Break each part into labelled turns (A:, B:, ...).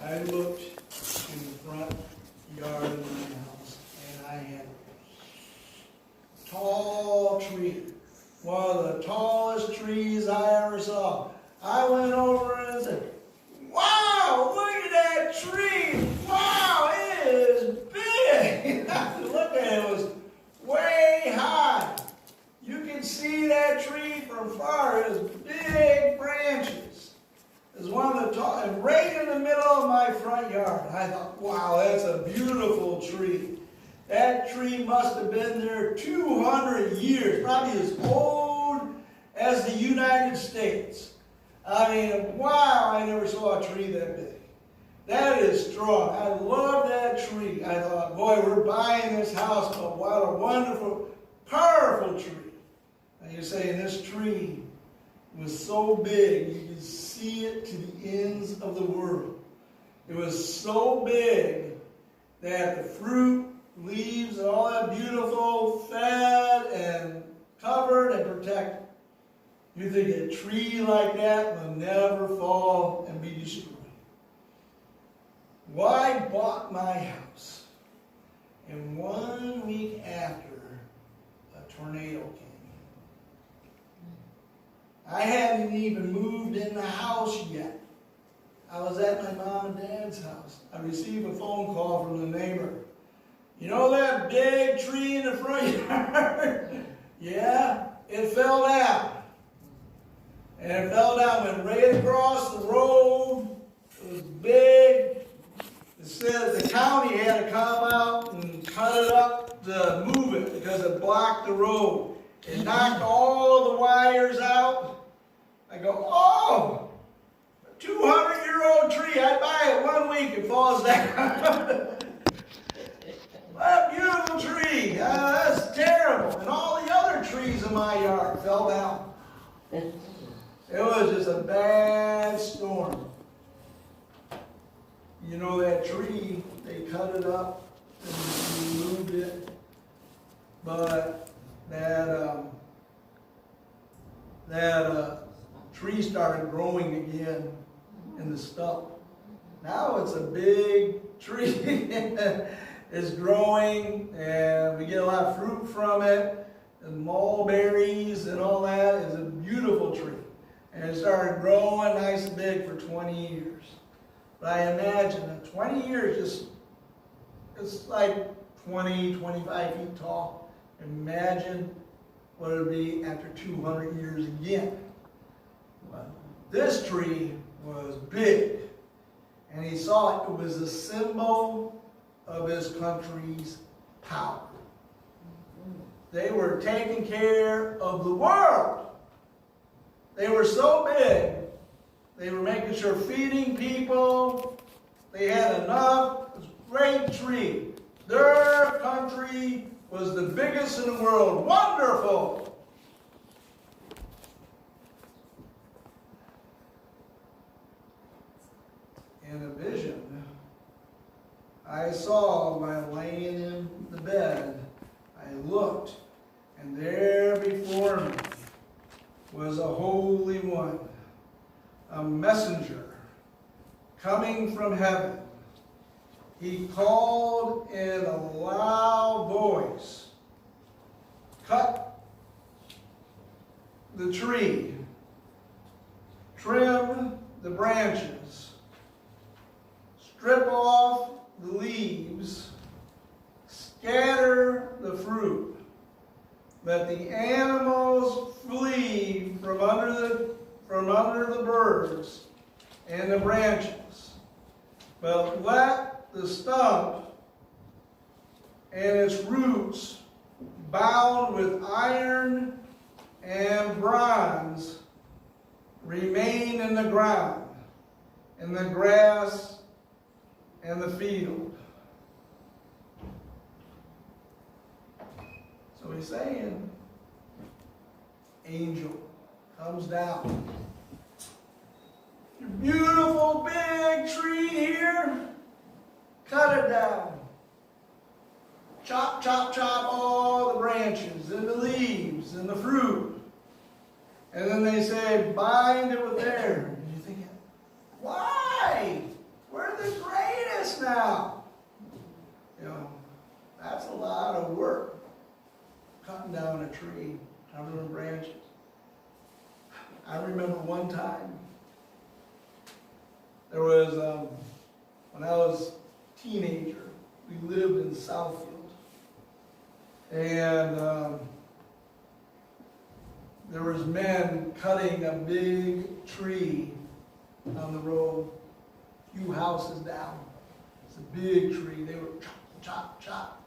A: I looked in the front yard of my house, and I had a tall tree, one of the tallest trees I ever saw. I went over and said, "Wow, look at that tree! Wow, it is big!" Look at it, it was way high. You can see that tree from far. It was big branches. It was one of the tall, and right in the middle of my front yard. I thought, wow, that's a beautiful tree. That tree must have been there 200 years, probably as old as the United States. I mean, wow, I never saw a tree that big. That is strong. I love that tree. I thought, boy, we're buying this house, but what a wonderful, powerful tree. And you're saying this tree was so big, you could see it to the ends of the world. It was so big that the fruit, leaves, and all that beautiful, fed and covered and protected. You think a tree like that will never fall and be destroyed. Well, I bought my house, and 1 week after, a tornado came. I hadn't even moved in the house yet. I was at my mom and dad's house. I received a phone call from the neighbor. "You know that big tree in the front yard?" "Yeah, it fell down." And it fell down, went right across the road. It was big. It said the county had to come out and cut it up to move it because it blocked the road. It knocked all the wires out. I go, "Oh, a 200-year-old tree. I'd buy it 1 week, it falls down." What a beautiful tree. That's terrible. And all the other trees in my yard fell down. It was just a bad storm. You know that tree, they cut it up and moved it. But that tree started growing again in the stump. Now it's a big tree. It's growing, and we get a lot of fruit from it, and mulberries and all that. It's a beautiful tree. And it started growing nice and big for 20 years. But I imagine that 20 years, it's like 20, 25 feet tall. Imagine what it would be after 200 years again. But this tree was big, and he saw it was a symbol of his country's power. They were taking care of the world. They were so big, they were making sure feeding people, they had enough. It was a great tree. Their country was the biggest in the world. Wonderful. In a vision, I saw while laying in the bed, I looked, and there before me was a holy one, a messenger coming from heaven. He called in a loud voice, "Cut the tree, trim the branches, strip off the leaves, scatter the fruit. Let the animals flee from under the birds and the branches. But let the stump and its roots, bound with iron and bronze, remain in the ground, in the grass and the field." So he's saying, angel comes down. Your beautiful big tree here, cut it down. Chop, chop, chop all the branches and the leaves and the fruit. And then they say, bind it with there. And you're thinking, why? Where did this There was, when I was a teenager, we lived in Southfield. And there was men cutting a big tree on the road, a few houses down. It's a big tree. They were chop, chop, chop.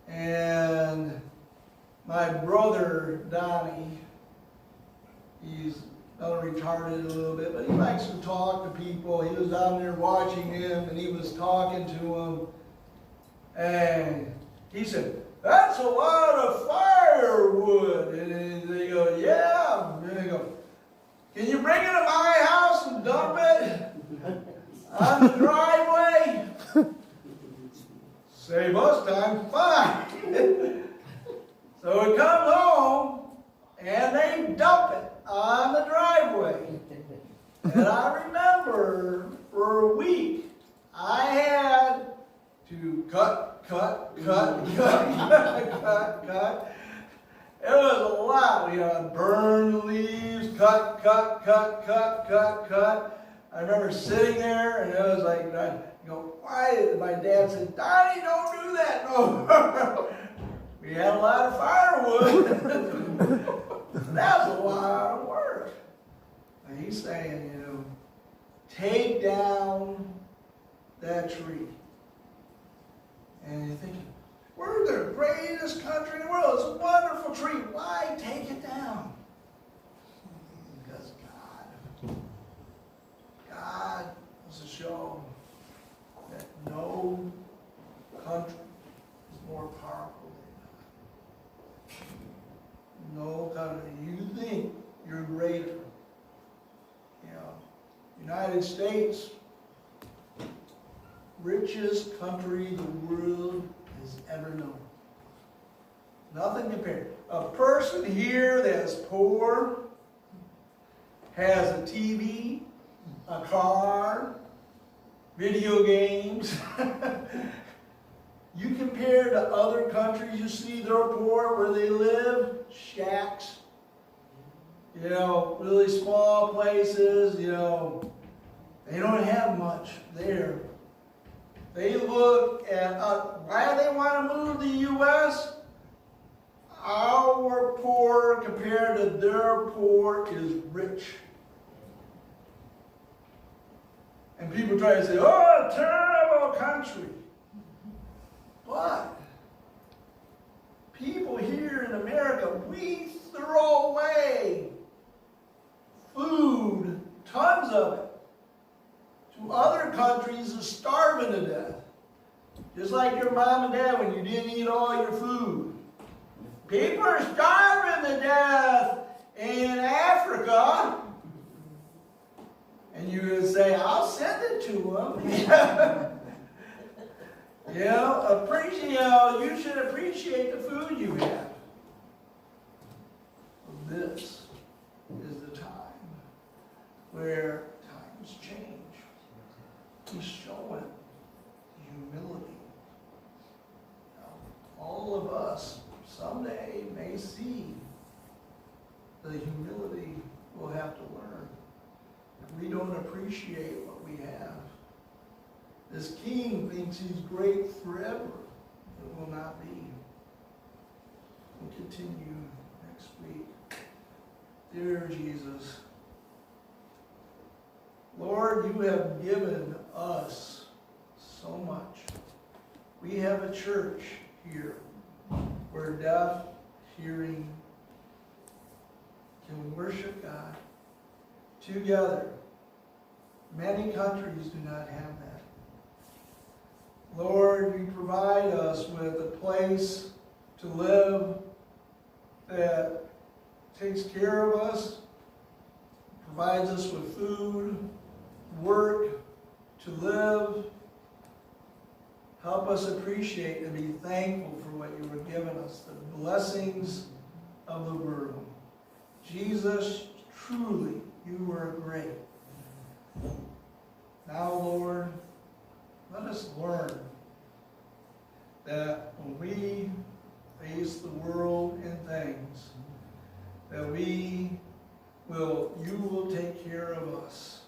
A: And my brother, Donnie, he's retarded a little bit, but he likes to talk to people. He was down there watching him, and he was talking to him. And he said, "That's a lot of firewood." And they go, "Yeah." And they go, "Can you bring it to my house and dump it on the driveway?" Save us time. Fine. So it comes home, and they dump it on the driveway. And I remember for a week, I had to cut. It was a lot. We had burn leaves, cut. I remember sitting there, and it was like, why? My dad said, "Donnie, don't do that no." We had a lot of firewood. That was a lot of work. And he's saying, take down that tree. And you're thinking, we're the greatest country in the world. It's a wonderful tree. Why take it down? Because God wants to show that no country is more powerful than God. No country. You think you're greater. United States, richest country the world has ever known. Nothing compared. A person here that's poor has a TV, a car, video games. You compare to other countries, you see they're poor where they live, shacks, really small places, they don't have much there. They look at why they want to move to the U.S. Our poor compared to their poor is rich. And people try to say, "Oh, terrible country." But people here in America, we throw away food, tons of it, to other countries is starving to death. Just like your mom and dad when you didn't eat all your food. People are starving to death in Africa. And you would say, "I'll send it to them." You should appreciate the food you have. This is the time where times change. He's showing humility. All of us someday may see the humility we'll have to learn. If we don't appreciate what we have, this king thinks he's great forever. It will not be. We'll continue next week. Dear Jesus, Lord, you have given us so much. We have a church here where deaf, hearing can worship God together. Many countries do not have that. Lord, you provide us with a place to live that takes care of us, provides us with food, work, to live. Help us appreciate and be thankful for what you have given us, the blessings of the world. Jesus, truly, you are great. Now, Lord, let us learn that when we face the world and things, that you will take care of us.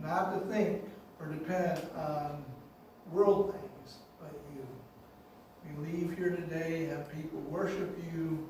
A: not to think or depend on world things, but you. We leave here today, have people worship you,